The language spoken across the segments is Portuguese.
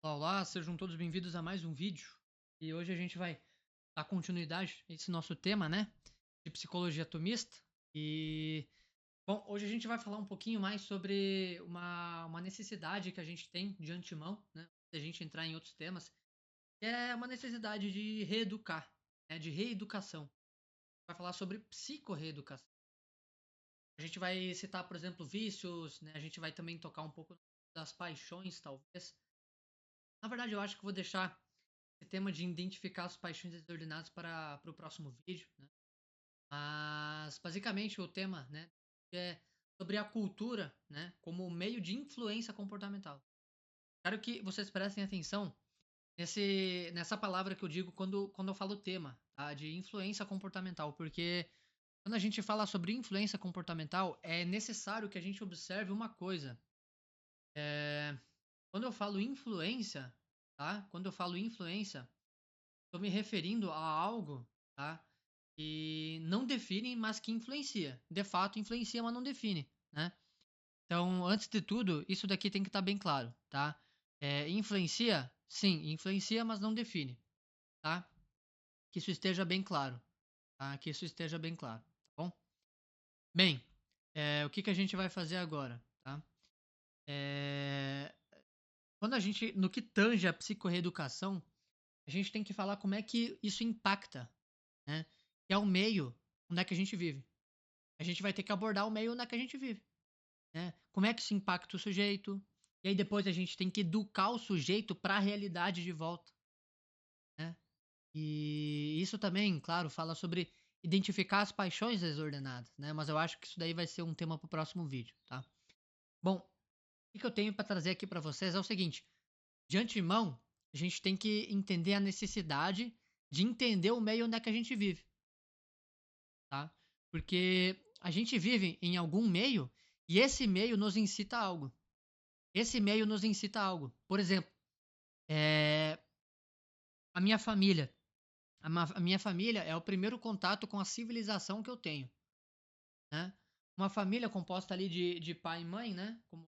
Olá, olá, sejam todos bem-vindos a mais um vídeo. E hoje a gente vai dar continuidade a esse nosso tema, né? De psicologia atomista. E, bom, hoje a gente vai falar um pouquinho mais sobre uma necessidade que a gente tem de antemão, né? Se a gente entrar em outros temas, que é uma necessidade de reeducar, né? De reeducação. Vai falar sobre psicorreeducação. A gente vai citar, por exemplo, vícios, né? A gente vai também tocar um pouco das paixões, talvez. Na verdade, eu acho que vou deixar esse tema de identificar as paixões desordenadas para o próximo vídeo, né? Mas basicamente o tema, né, é sobre a cultura, né, como meio de influência comportamental. Quero que vocês prestem atenção nessa palavra que eu digo quando eu falo tema, tá? De influência comportamental, porque quando a gente fala sobre influência comportamental, é necessário que a gente observe uma coisa. Quando eu falo influência, tá? Quando eu falo influência, estou me referindo a algo, tá? Que não define, mas que influencia. De fato, influencia, mas não define, né? Então, antes de tudo, isso daqui tem que estar bem claro, tá? Influencia? Sim, influencia, mas não define, tá? Que isso esteja bem claro, tá? Que isso esteja bem claro, tá bom? Bem, o que que a gente vai fazer agora, tá? É, quando a gente, no que tange a psicorreeducação, a gente tem que falar como é que isso impacta, né? Que é o meio onde é que a gente vive. A gente vai ter que abordar o meio onde é que a gente vive, né? Como é que isso impacta o sujeito? E aí depois a gente tem que educar o sujeito para a realidade de volta, né? E isso também, claro, fala sobre identificar as paixões desordenadas, né? Mas eu acho que isso daí vai ser um tema para o próximo vídeo, tá? Bom, o que eu tenho para trazer aqui para vocês é o seguinte: de antemão, a gente tem que entender a necessidade de entender o meio onde é que a gente vive, tá? Porque a gente vive em algum meio e esse meio nos incita a algo. Esse meio nos incita a algo. Por exemplo, é, a minha família. A minha família é o primeiro contato com a civilização que eu tenho, né? Uma família composta ali de pai e mãe, né? Como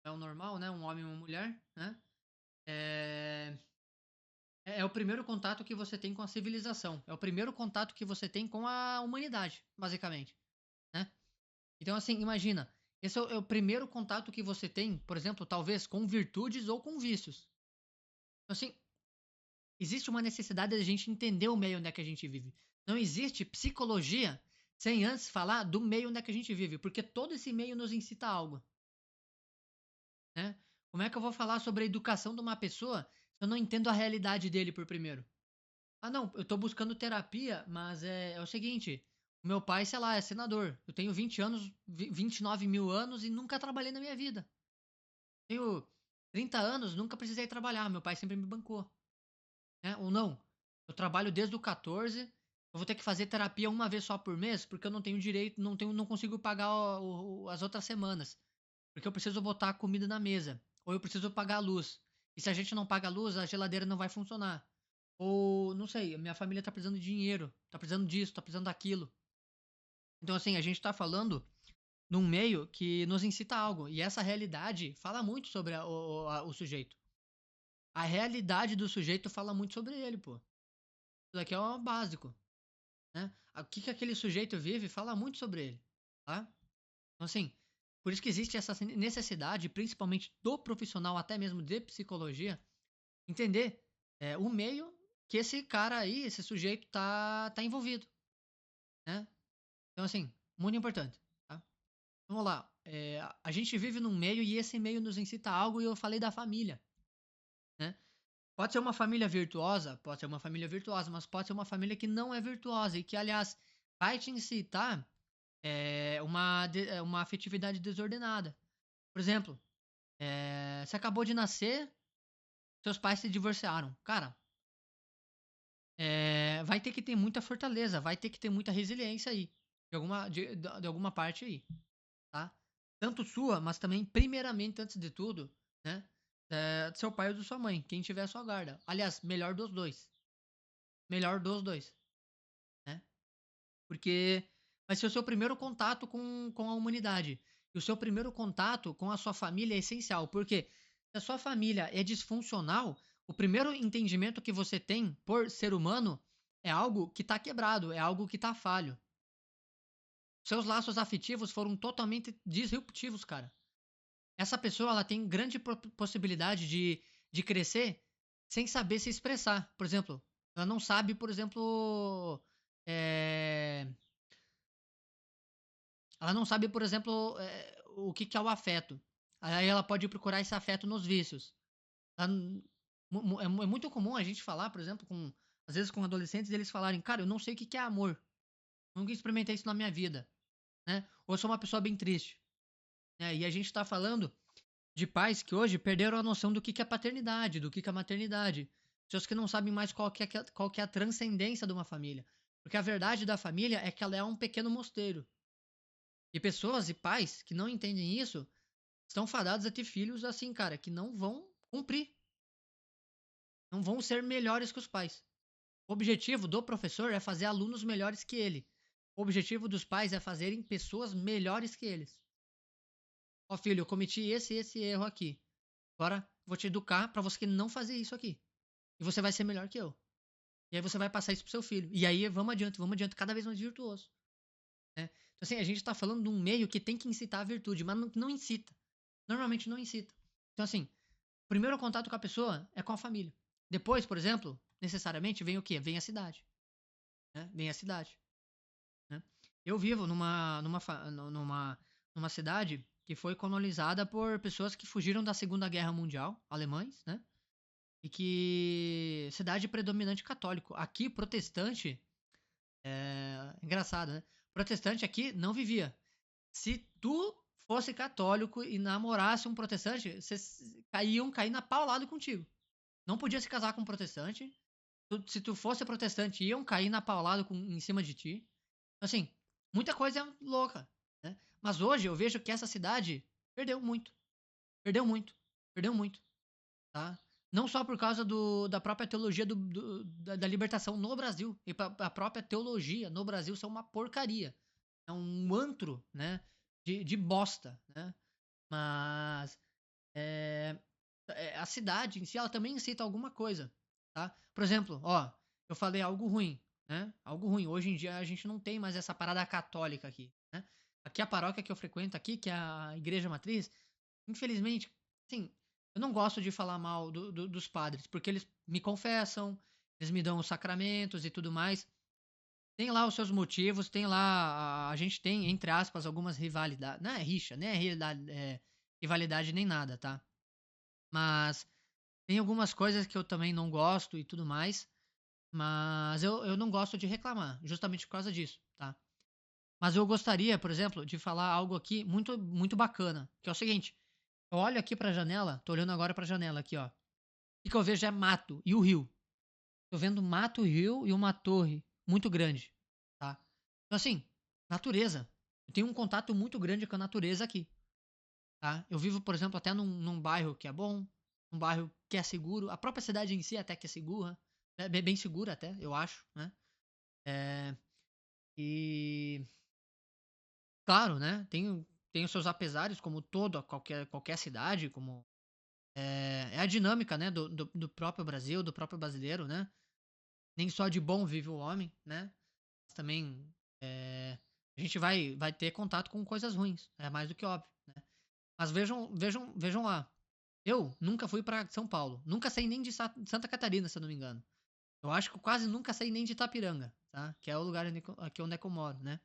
é o normal, né? Um homem e uma mulher, né? É, é o primeiro contato que você tem com a civilização. É o primeiro contato que você tem com a humanidade, basicamente, né? Então, assim, imagina. Esse é o primeiro contato que você tem, por exemplo, talvez com virtudes ou com vícios. Então, assim, existe uma necessidade de a gente entender o meio onde é que a gente vive. Não existe psicologia sem antes falar do meio onde é que a gente vive, porque todo esse meio nos incita a algo, né? Como é que eu vou falar sobre a educação de uma pessoa se eu não entendo a realidade dele por primeiro? Ah, não, eu tô buscando terapia, mas é o seguinte, o meu pai, sei lá, é senador. Eu tenho 20 anos, 29 mil anos e nunca trabalhei na minha vida. Tenho 30 anos, nunca precisei trabalhar, meu pai sempre me bancou, né? Ou não, eu trabalho desde o 14, eu vou ter que fazer terapia uma vez só por mês, porque eu não tenho direito, não consigo pagar as outras semanas, porque eu preciso botar a comida na mesa, ou eu preciso pagar a luz. E se a gente não paga a luz, a geladeira não vai funcionar. Ou, não sei, minha família tá precisando de dinheiro, tá precisando disso, tá precisando daquilo. Então, assim, a gente tá falando num meio que nos incita a algo. E essa realidade fala muito sobre o sujeito. A realidade do sujeito fala muito sobre ele, pô. Isso daqui é o básico, né? O que, que aquele sujeito vive fala muito sobre ele, tá? Então, assim, por isso que existe essa necessidade, principalmente do profissional, até mesmo de psicologia, entender o meio que esse cara aí, esse sujeito tá envolvido, né? Então, assim, muito importante, tá? Vamos lá. A gente vive num meio e esse meio nos incita a algo e eu falei da família, né? Pode ser uma família virtuosa, pode ser uma família virtuosa, mas pode ser uma família que não é virtuosa e que, aliás, vai te incitar uma afetividade desordenada. Por exemplo, você acabou de nascer, seus pais se divorciaram. Cara, vai ter que ter muita fortaleza, vai ter que ter muita resiliência aí, de alguma parte aí, tá? Tanto sua, mas também, primeiramente, antes de tudo, né? Do seu pai ou da sua mãe, quem tiver a sua guarda. Aliás, melhor dos dois. Melhor dos dois, né? Porque vai ser o seu primeiro contato com a humanidade. E o seu primeiro contato com a sua família é essencial. Por quê? Se a sua família é disfuncional, o primeiro entendimento que você tem por ser humano é algo que está quebrado, é algo que está falho. Seus laços afetivos foram totalmente disruptivos, cara. Essa pessoa ela tem grande possibilidade de crescer sem saber se expressar. Por exemplo, ela não sabe, por exemplo, é, ela não sabe, por exemplo, o que é o afeto. Aí ela pode procurar esse afeto nos vícios. Ela é muito comum a gente falar, por exemplo, às vezes com adolescentes, eles falarem, cara, eu não sei o que é amor. Nunca experimentei isso na minha vida, né? Ou eu sou uma pessoa bem triste, né? E a gente tá falando de pais que hoje perderam a noção do que é paternidade, do que é maternidade. Pessoas que não sabem mais qual que é a transcendência de uma família. Porque a verdade da família é que ela é um pequeno mosteiro. E pessoas e pais que não entendem isso estão fadados a ter filhos assim, cara, que não vão cumprir. Não vão ser melhores que os pais. O objetivo do professor é fazer alunos melhores que ele. O objetivo dos pais é fazerem pessoas melhores que eles. Ó, filho, eu cometi esse erro aqui. Agora vou te educar para você não fazer isso aqui. E você vai ser melhor que eu. E aí você vai passar isso pro seu filho. E aí vamos adiante, cada vez mais virtuoso. Né? Então, assim, a gente tá falando de um meio que tem que incitar a virtude, mas não incita. Normalmente não incita. Então, assim, o primeiro contato com a pessoa é com a família. Depois, por exemplo, necessariamente vem o quê? Vem a cidade. Né? Vem a cidade. Né? Eu vivo numa cidade que foi colonizada por pessoas que fugiram da Segunda Guerra Mundial, alemães, né? E que cidade predominante católico. Aqui, protestante, engraçado, né? Protestante aqui não vivia. Se tu fosse católico e namorasse um protestante, vocês caíam cair na paulada contigo. Não podia se casar com um protestante. Se tu fosse protestante, iam cair na paulada em cima de ti. Assim, muita coisa louca, né? Mas hoje eu vejo que essa cidade perdeu muito. Perdeu muito. Perdeu muito, tá? Não só por causa da própria teologia da libertação no Brasil. E a própria teologia no Brasil ser uma porcaria. É um antro, né? De bosta, né? Mas a cidade em si, ela também incita alguma coisa, tá? Por exemplo, ó, eu falei algo ruim, né? Algo ruim. Hoje em dia a gente não tem mais essa parada católica aqui, né? Aqui a paróquia que eu frequento aqui, que é a Igreja Matriz, infelizmente, sim, eu não gosto de falar mal dos padres, porque eles me confessam, eles me dão os sacramentos e tudo mais. Tem lá os seus motivos, tem lá, a gente tem, entre aspas, algumas rivalidades. Não é rixa, nem é rivalidade nem nada, tá? Mas tem algumas coisas que eu também não gosto e tudo mais. Mas eu não gosto de reclamar, justamente por causa disso, tá? Mas eu gostaria, por exemplo, de falar algo aqui muito, muito bacana, que é o seguinte. Eu olho aqui pra janela, tô olhando agora pra janela aqui, ó. O que eu vejo é mato e o rio. Tô vendo mato, rio e uma torre muito grande, tá? Então, assim, natureza. Eu tenho um contato muito grande com a natureza aqui, tá? Eu vivo, por exemplo, até num bairro que é bom, um bairro que é seguro. A própria cidade em si até que é segura, é bem segura até, eu acho, né? É, e, claro, né? Tem os seus apesares, como qualquer cidade, como é a dinâmica, né? Do próprio Brasil, do próprio brasileiro, né? Nem só de bom vive o homem, né? Mas também a gente vai ter contato com coisas ruins, é mais do que óbvio, né? Mas vejam lá. Eu nunca fui para São Paulo, nunca saí nem de Santa Catarina, se eu não me engano. Eu acho que eu quase nunca saí nem de Itapiranga, tá? Que é o lugar aqui onde é que eu moro, né?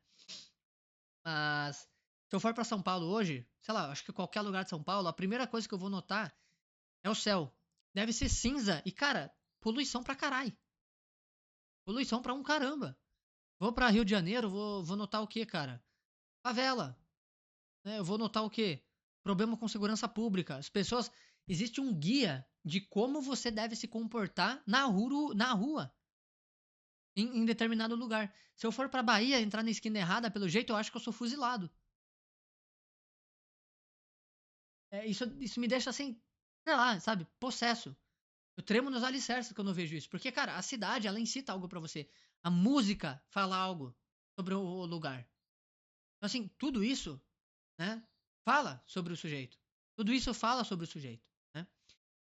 Mas se eu for para São Paulo hoje, sei lá, acho que qualquer lugar de São Paulo, a primeira coisa que eu vou notar é o céu. Deve ser cinza e, cara, poluição pra caralho. Poluição pra um caramba. Vou pra Rio de Janeiro, vou notar o quê, cara? Favela. Né? Eu vou notar o quê? Problema com segurança pública. As pessoas. Existe um guia de como você deve se comportar na rua em determinado lugar. Se eu for pra Bahia entrar na esquina errada, pelo jeito, eu acho que eu sou fuzilado. Isso me deixa assim, sei lá, sabe, possesso. Eu tremo nos alicerces quando eu vejo isso. Porque, cara, a cidade, ela incita algo pra você. A música fala algo sobre o lugar. Então, assim, tudo isso, né, fala sobre o sujeito. Tudo isso fala sobre o sujeito, né?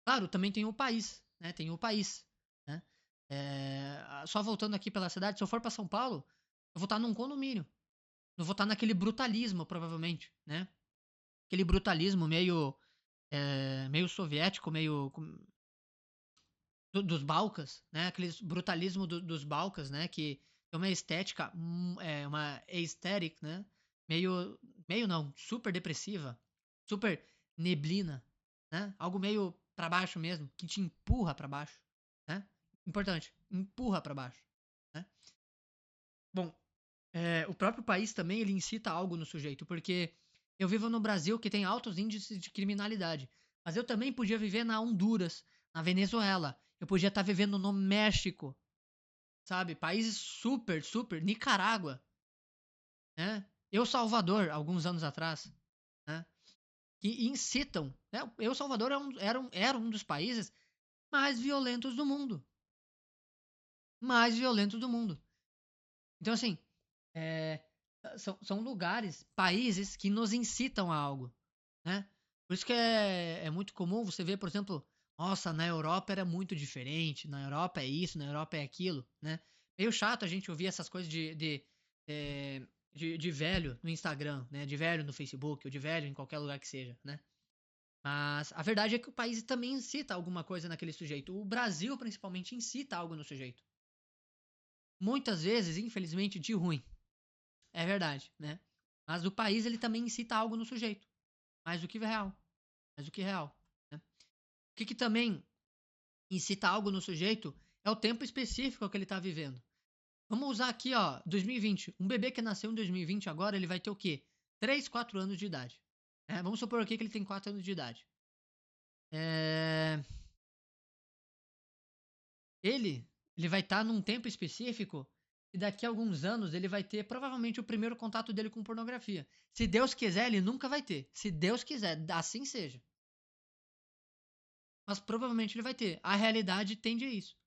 Claro, também tem o país, né? Tem o país, né? Só voltando aqui pela cidade, se eu for para São Paulo, eu vou estar num condomínio. Não vou estar naquele brutalismo, provavelmente, né? Aquele brutalismo meio soviético, dos Balcãs, né? Aquele brutalismo dos Balcãs, né? Que tem uma estética, uma aesthetic, né? Meio, meio não, super depressiva, super neblina, né? Algo meio para baixo mesmo, que te empurra para baixo, né? Importante, empurra para baixo, né? Bom, o próprio país também ele incita algo no sujeito, porque eu vivo no Brasil que tem altos índices de criminalidade, mas eu também podia viver na Honduras, na Venezuela, eu podia estar vivendo no México, sabe? Países super, super, Nicarágua, né? El Salvador, alguns anos atrás, né? Que incitam, né? El Salvador era um dos países mais violentos do mundo, mais violentos do mundo. Então, assim, é, são lugares, países que nos incitam a algo, né? Por isso que é muito comum você ver, por exemplo, nossa, na Europa era muito diferente, na Europa é isso, na Europa é aquilo, né? Meio chato a gente ouvir essas coisas de velho no Instagram, né? De velho no Facebook, ou de velho em qualquer lugar que seja, né? Mas a verdade é que o país também incita alguma coisa naquele sujeito. O Brasil, principalmente, incita algo no sujeito. Muitas vezes, infelizmente, de ruim. É verdade, né? Mas o país ele também incita algo no sujeito, mais do que real, mais do que real. Né? O que também incita algo no sujeito é o tempo específico que ele está vivendo. Vamos usar aqui, ó, 2020. Um bebê que nasceu em 2020 agora, ele vai ter o quê? 3, 4 anos de idade. Vamos supor aqui que ele tem 4 anos de idade. É... Ele vai estar num tempo específico e daqui a alguns anos ele vai ter provavelmente o primeiro contato dele com pornografia. Se Deus quiser, ele nunca vai ter. Se Deus quiser, assim seja. Mas provavelmente ele vai ter. A realidade tende a isso.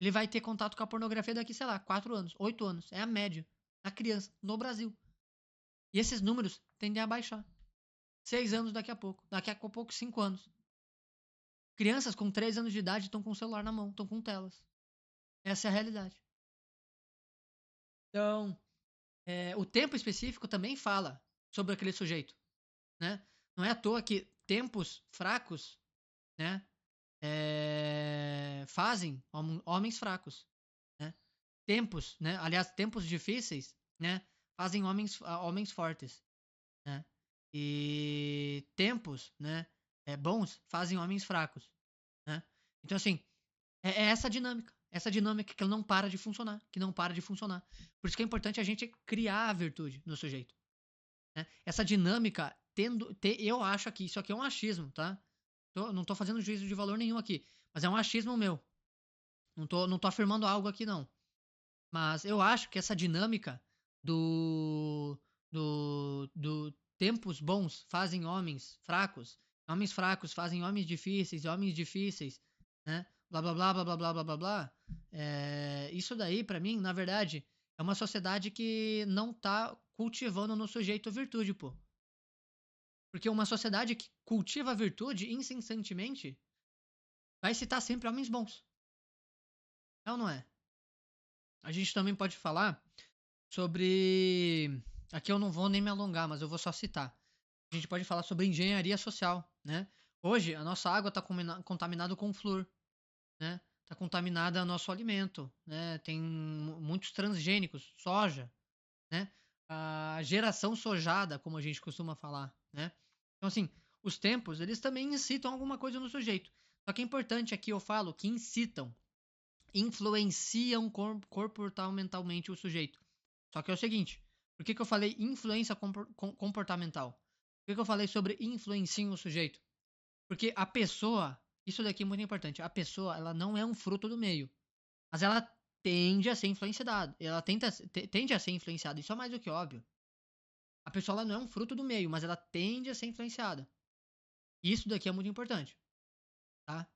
Ele vai ter contato com a pornografia daqui, sei lá, 4 anos, 8 anos. É a média da criança no Brasil. E esses números tendem a baixar. 6 anos daqui a pouco. Daqui a pouco, 5 anos. Crianças com 3 anos de idade estão com o celular na mão, estão com telas. Essa é a realidade. Então, o tempo específico também fala sobre aquele sujeito, né? Não é à toa que tempos fracos, né, fazem homens fracos, né? Tempos, né? Aliás, tempos difíceis, né, fazem homens fortes, né? E tempos, né, bons fazem homens fracos, né? Então assim, é essa dinâmica que não para de funcionar, que não para de funcionar. Por isso que é importante a gente criar a virtude no sujeito. Né? Essa dinâmica, eu acho que isso aqui é um achismo, tá? Não tô fazendo juízo de valor nenhum aqui, mas é um achismo meu. Não tô afirmando algo aqui, não. Mas eu acho que essa dinâmica do tempos bons fazem homens fracos fazem homens difíceis, né? Blá blá blá blá blá blá blá blá blá. Isso daí, pra mim, na verdade, é uma sociedade que não tá cultivando no sujeito a virtude, pô. Porque uma sociedade que cultiva a virtude incessantemente vai citar sempre homens bons. É ou não é? A gente também pode falar sobre. Aqui eu não vou nem me alongar, mas eu vou só citar. A gente pode falar sobre engenharia social, né? Hoje a nossa água está contaminada com flúor, né? Está contaminada nosso alimento, né? Tem muitos transgênicos, soja, né? A geração sojada, como a gente costuma falar, né? Então assim, os tempos eles também incitam alguma coisa no sujeito. Só que é importante aqui eu falo que incitam, influenciam comportamentalmente o sujeito. Só que é o seguinte, por que eu falei influência comportamental? Por que eu falei sobre influenciar o sujeito? Porque a pessoa, isso daqui é muito importante, a pessoa ela não é um fruto do meio, mas ela tende a ser influenciada, tende a ser influenciada, isso é mais do que óbvio. A pessoa ela não é um fruto do meio, mas ela tende a ser influenciada. Isso daqui é muito importante, tá?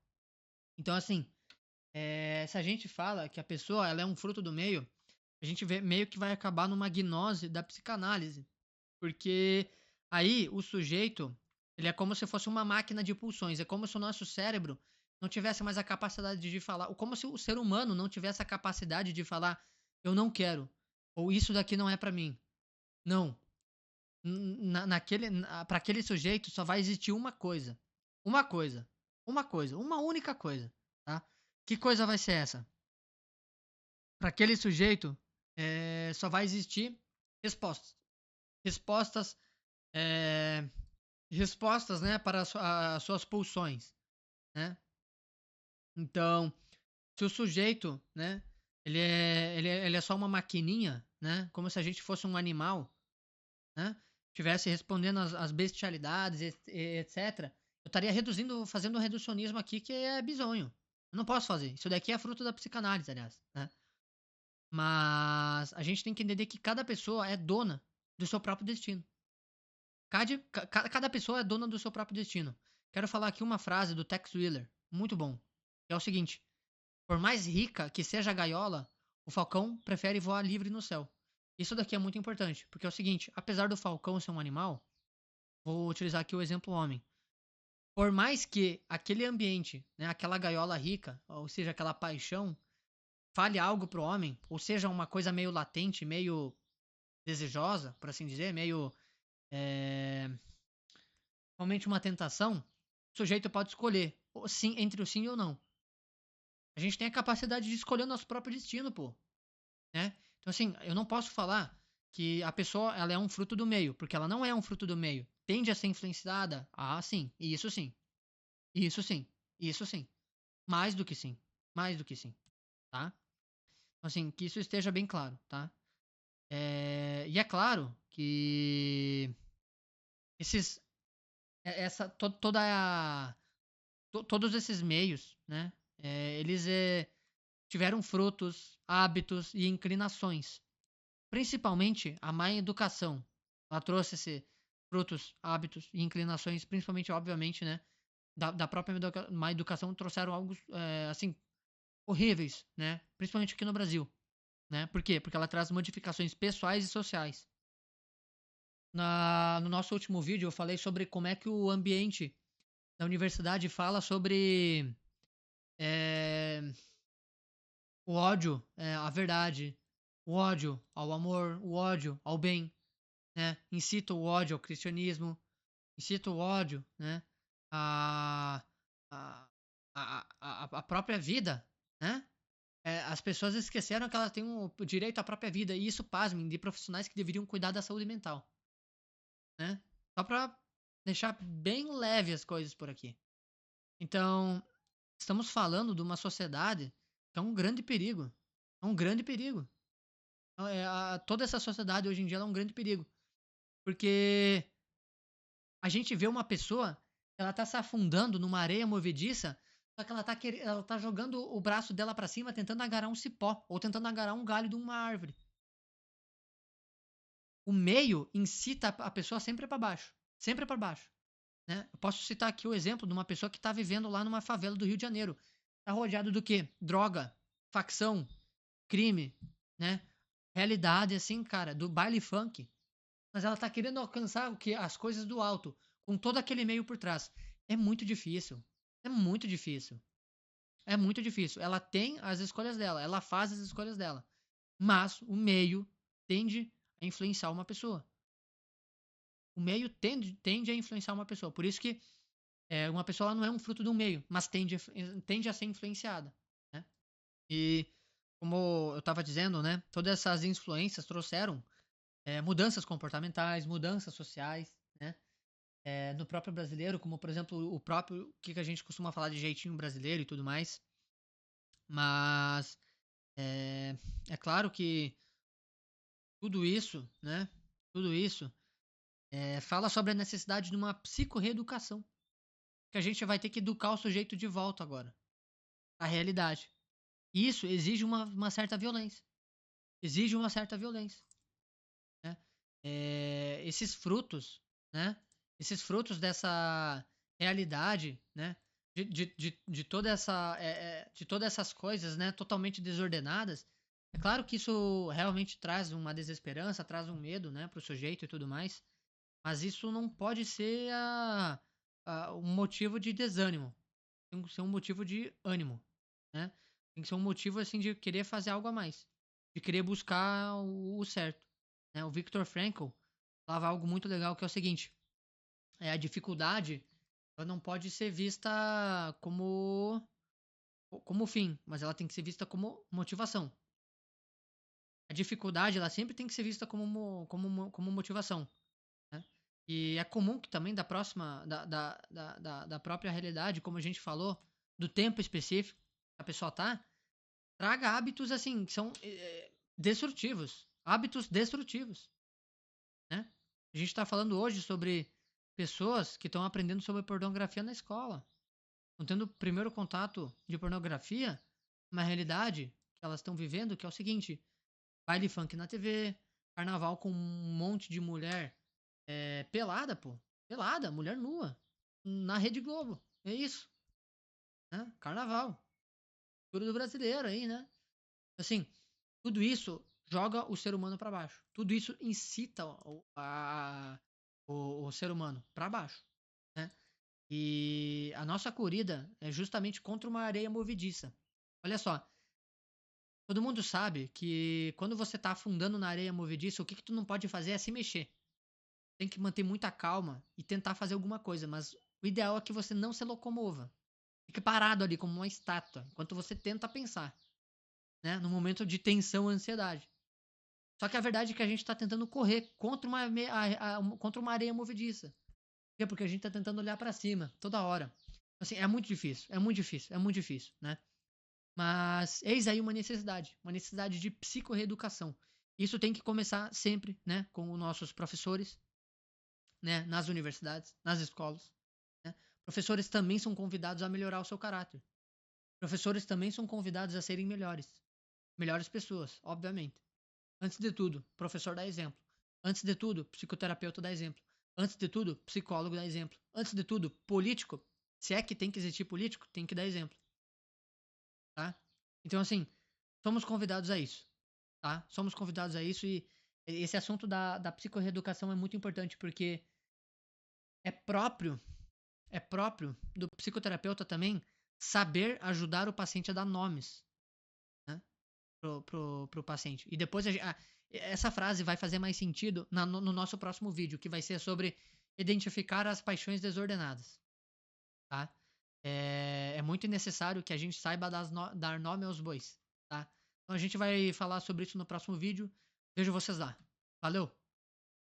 Então assim, se a gente fala que a pessoa ela é um fruto do meio, a gente vê meio que vai acabar numa gnose da psicanálise. Porque aí o sujeito, ele é como se fosse uma máquina de pulsões. É como se o nosso cérebro não tivesse mais a capacidade de falar, ou como se o ser humano não tivesse a capacidade de falar, eu não quero, ou isso daqui não é pra mim. Não. Para aquele sujeito só vai existir uma coisa. Uma coisa. Uma coisa. Uma única coisa. Tá? Que coisa vai ser essa? Para aquele sujeito só vai existir respostas. Respostas, é, respostas, né, para as suas pulsões, né? Então, se o sujeito, né, ele é só uma maquininha, né, como se a gente fosse um animal, né, tivesse respondendo as bestialidades, etc., eu estaria reduzindo, fazendo um reducionismo aqui que é bizonho. Eu não posso fazer. Isso daqui é fruto da psicanálise, aliás, né? Mas a gente tem que entender que cada pessoa é dona do seu próprio destino. Cada pessoa é dona do seu próprio destino. Quero falar aqui uma frase do Tex Willer, muito bom. Que é o seguinte: por mais rica que seja a gaiola, o falcão prefere voar livre no céu. Isso daqui é muito importante, porque é o seguinte: apesar do falcão ser um animal, vou utilizar aqui o exemplo homem. Por mais que aquele ambiente, né, aquela gaiola rica, ou seja, aquela paixão, fale algo pro homem, ou seja, uma coisa meio latente, meio desejosa, por assim dizer, meio realmente uma tentação, o sujeito pode escolher sim, entre o sim ou não. A gente tem a capacidade de escolher o nosso próprio destino, pô, né? Então assim, eu não posso falar que a pessoa ela é um fruto do meio, porque ela não é um fruto do meio. Tende a ser influenciada? Ah, sim. Isso sim. Isso sim. Isso sim. Mais do que sim. Mais do que sim, tá? Então, assim, que isso esteja bem claro, tá? E é claro que esses, toda todos esses meios, né? Eles tiveram frutos, hábitos e inclinações. Principalmente a má educação. Ela trouxe esses frutos, hábitos e inclinações, principalmente, obviamente, né? Da própria má educação, trouxeram algo, assim, horríveis, né? Principalmente aqui no Brasil, né? Por quê? Porque ela traz modificações pessoais e sociais. No nosso último vídeo, eu falei sobre como é que o ambiente da universidade fala sobre é, o ódio à verdade, o ódio ao amor, o ódio ao bem, né? Incita o ódio ao cristianismo, incita o ódio, né? A, a, a própria vida, né? As pessoas esqueceram que elas têm o direito à própria vida, e isso, pasmem, de profissionais que deveriam cuidar da saúde mental, né? Só pra deixar bem leve as coisas por aqui. Então, estamos falando de uma sociedade que é um grande perigo. É um grande perigo. Então, toda essa sociedade hoje em dia é um grande perigo. Porque a gente vê uma pessoa, ela tá se afundando numa areia movediça, só que ela tá jogando o braço dela para cima, tentando agarrar um cipó, ou tentando agarrar um galho de uma árvore. O meio incita a pessoa sempre para baixo. Sempre para baixo. Né? Eu posso citar aqui o exemplo de uma pessoa que está vivendo lá numa favela do Rio de Janeiro. Está rodeado do quê? Droga, facção, crime, né? Realidade, assim, cara, do baile funk. Mas ela tá querendo alcançar o que? As coisas do alto, com todo aquele meio por trás. É muito difícil. É muito difícil. É muito difícil. Ela tem as escolhas dela, ela faz as escolhas dela. Mas o meio tende a influenciar uma pessoa. O meio tende a influenciar uma pessoa. Por isso que uma pessoa ela não é um fruto do meio, mas tende a ser influenciada. Né? E como eu estava dizendo, né, todas essas influências trouxeram mudanças comportamentais, mudanças sociais, né? No próprio brasileiro, como por exemplo o próprio que a gente costuma falar de jeitinho brasileiro e tudo mais. Mas é claro que tudo isso, né? Tudo isso fala sobre a necessidade de uma psicorreeducação, que a gente vai ter que educar o sujeito de volta agora à realidade. Isso exige uma certa violência. Exige uma certa violência. Né? Esses frutos, né? Esses frutos dessa realidade, né? De toda essa, de todas essas coisas, né? Totalmente desordenadas. É claro que isso realmente traz uma desesperança, traz um medo, né? Para o sujeito e tudo mais. Mas isso não pode ser um motivo de desânimo. tem que ser um motivo de ânimo, né? Tem que ser um motivo, assim, de querer fazer algo a mais. De querer buscar o certo, né? O Viktor Frankl falava algo muito legal, que é o seguinte. A dificuldade, ela não pode ser vista como fim, mas ela tem que ser vista como motivação. A dificuldade, ela sempre tem que ser vista como motivação, né? E é comum que também da própria realidade, como a gente falou, do tempo específico que a pessoa tá, traga hábitos assim, que são destrutivos. Hábitos destrutivos, né? A gente tá falando hoje sobre pessoas que estão aprendendo sobre pornografia na escola. Estão tendo o primeiro contato de pornografia, uma realidade que elas estão vivendo, que é o seguinte: baile funk na TV, carnaval com um monte de mulher pelada, pô. Pelada, mulher nua. Na Rede Globo. É isso, né? Carnaval. Cultura do brasileiro aí, né? Assim, tudo isso joga o ser humano para baixo. Tudo isso incita o ser humano para baixo, né? E a nossa corrida é justamente contra uma areia movediça. Olha só, todo mundo sabe que quando você tá afundando na areia movediça, o que tu não pode fazer é se mexer. Tem que manter muita calma e tentar fazer alguma coisa, mas o ideal é que você não se locomova. Fique parado ali como uma estátua, enquanto você tenta pensar, né? No momento de tensão e ansiedade. Só que a verdade é que a gente está tentando correr contra uma areia movediça. Por quê? Porque a gente está tentando olhar para cima toda hora. Assim, é muito difícil, é muito difícil, é muito difícil, né? Mas eis aí uma necessidade de psicorreeducação. Isso tem que começar sempre, né, com os nossos professores, né, nas universidades, nas escolas, né? Professores também são convidados a melhorar o seu caráter. Professores também são convidados a serem melhores, melhores pessoas, obviamente. Antes de tudo, professor dá exemplo. Antes de tudo, psicoterapeuta dá exemplo. Antes de tudo, psicólogo dá exemplo. Antes de tudo, político, se é que tem que existir político, tem que dar exemplo, tá? Então, assim, somos convidados a isso, tá? Somos convidados a isso e esse assunto da psicorreeducação é muito importante porque é próprio, é próprio do psicoterapeuta também saber ajudar o paciente a dar nomes, né? Pro paciente. E depois essa frase vai fazer mais sentido no nosso próximo vídeo, que vai ser sobre identificar as paixões desordenadas, tá? É muito necessário que a gente saiba dar nome aos bois, tá? Então a gente vai falar sobre isso no próximo vídeo. Vejo vocês lá. Valeu!